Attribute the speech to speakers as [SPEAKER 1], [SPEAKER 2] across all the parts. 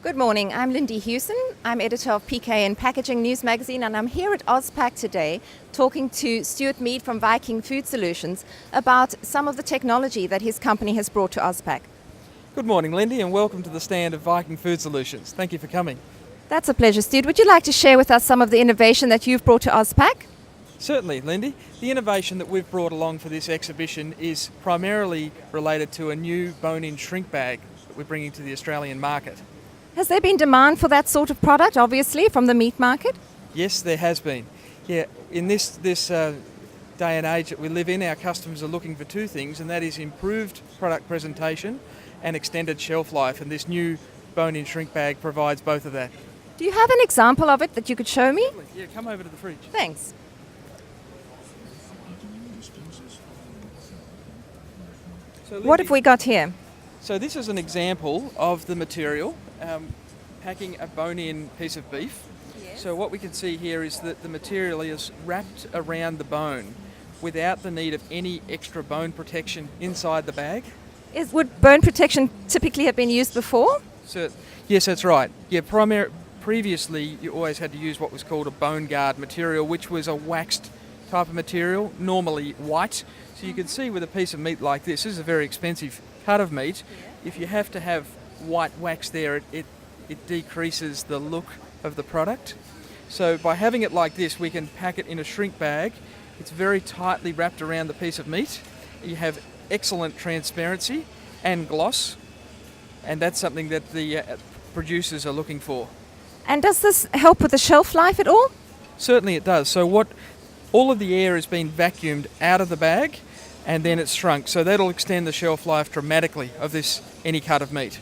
[SPEAKER 1] Good morning, I'm Lindy Hewson. I'm editor of PKN Packaging News Magazine, and I'm here at AUSPACK today talking to Stuart Mead from Viking Food Solutions about some of the technology that his company has brought to AUSPACK.
[SPEAKER 2] Good morning, Lindy, and welcome to the stand of Viking Food Solutions. Thank you for coming.
[SPEAKER 1] That's a pleasure, Stuart. Would you like to share with us some of the innovation that you've brought to AUSPACK?
[SPEAKER 2] Certainly, Lindy. The innovation that we've brought along for this exhibition is primarily related to a new bone-in shrink bag that we're bringing to the Australian market.
[SPEAKER 1] Has there been demand for that sort of product, obviously, from the meat market?
[SPEAKER 2] Yes, there has been. Yeah, in this day and age that we live in, our customers are looking for two things, and that is improved product presentation and extended shelf life, and this new bone-in shrink bag provides both of that.
[SPEAKER 1] Do you have an example of it that you could show me?
[SPEAKER 2] Yeah, come over to the fridge.
[SPEAKER 1] Thanks.
[SPEAKER 2] So,
[SPEAKER 1] What have we got here?
[SPEAKER 2] So this is an example of the material packing a bone-in piece of beef.
[SPEAKER 1] Yes.
[SPEAKER 2] So what we can see here is that the material is wrapped around the bone without the need of any extra bone protection inside the bag.
[SPEAKER 1] Would bone protection typically have been used before?
[SPEAKER 2] So, yes, that's right. Yeah, previously you always had to use what was called a bone guard material, which was a waxed type of material, normally white. So you can see with a piece of meat like this is a very expensive cut of meat.
[SPEAKER 1] Yeah.
[SPEAKER 2] If you have to have white wax there, it decreases the look of the product. So by having it like this, we can pack it in a shrink bag. It's very tightly wrapped around the piece of meat. You have excellent transparency and gloss, and that's something that the producers are looking for.
[SPEAKER 1] And does this help with the shelf life at all?
[SPEAKER 2] Certainly it does. So all of the air has been vacuumed out of the bag, and then it's shrunk. So that'll extend the shelf life dramatically of any cut of meat.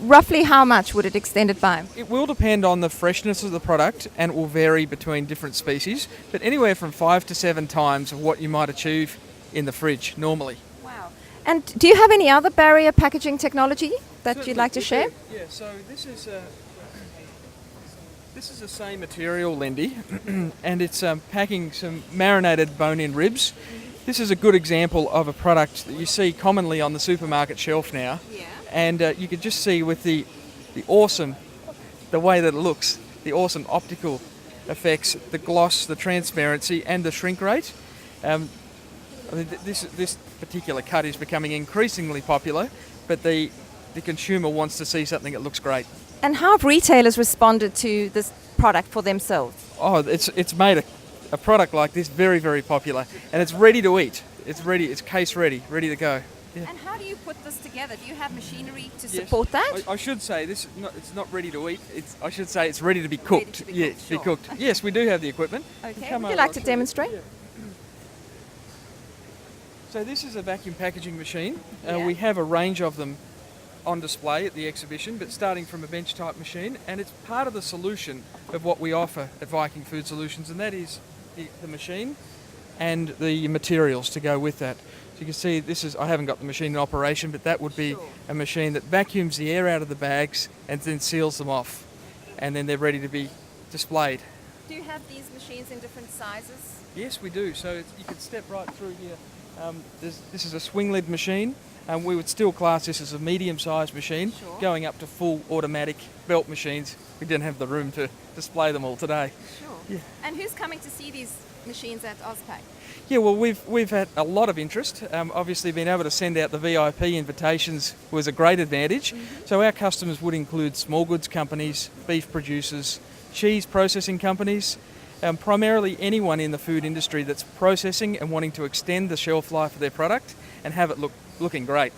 [SPEAKER 1] Roughly how much would it extend it by?
[SPEAKER 2] It will depend on the freshness of the product, and it will vary between different species, but anywhere from 5 to 7 times of what you might achieve in the fridge normally.
[SPEAKER 1] Wow. And do you have any other barrier packaging technology that
[SPEAKER 2] Certainly,
[SPEAKER 1] you'd like to share?
[SPEAKER 2] Yeah, so this is the same material, Lindy, and it's packing some marinated bone-in ribs. This is a good example of a product that you see commonly on the supermarket shelf now.
[SPEAKER 1] Yeah.
[SPEAKER 2] And you can just see with the way that it looks, the awesome optical effects, the gloss, the transparency, and the shrink rate. This particular cut is becoming increasingly popular, but the consumer wants to see something that looks great.
[SPEAKER 1] And how have retailers responded to this product for themselves?
[SPEAKER 2] Oh, it's made a product like this very, very popular, and it's ready to eat. It's ready. It's case ready, ready to go. Yeah.
[SPEAKER 1] And how do you put this together? Do you have machinery to support that?
[SPEAKER 2] I should say it's not ready to eat. I should say it's ready to be cooked.
[SPEAKER 1] Sure.
[SPEAKER 2] Be cooked. Yes, we do have the equipment.
[SPEAKER 1] Okay. Would you like to demonstrate?
[SPEAKER 2] Yeah. So this is a vacuum packaging machine.
[SPEAKER 1] Yeah.
[SPEAKER 2] We have a range of them on display at the exhibition, but starting from a bench type machine, and it's part of the solution of what we offer at Viking Food Solutions, and that is the machine and the materials to go with that. So you can see I haven't got the machine in operation, but that would be a machine that vacuums the air out of the bags and then seals them off, and then they're ready to be displayed.
[SPEAKER 1] Do you have these machines in different sizes?
[SPEAKER 2] Yes, we do. So you can step right through here. This is a swing lid machine, and we would still class this as a medium-sized machine,
[SPEAKER 1] Sure.
[SPEAKER 2] going up to full automatic belt machines. We didn't have the room to display them all today.
[SPEAKER 1] Sure.
[SPEAKER 2] Yeah.
[SPEAKER 1] And who's coming to see these machines at AUSPACK?
[SPEAKER 2] Yeah, well, we've had a lot of interest. Obviously, being able to send out the VIP invitations was a great advantage.
[SPEAKER 1] Mm-hmm.
[SPEAKER 2] So our customers would include small goods companies, beef producers, cheese processing companies, primarily anyone in the food industry that's processing and wanting to extend the shelf life of their product and have it looking great.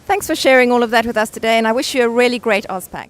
[SPEAKER 1] Thanks for sharing all of that with us today, and I wish you a really great AUSPACK.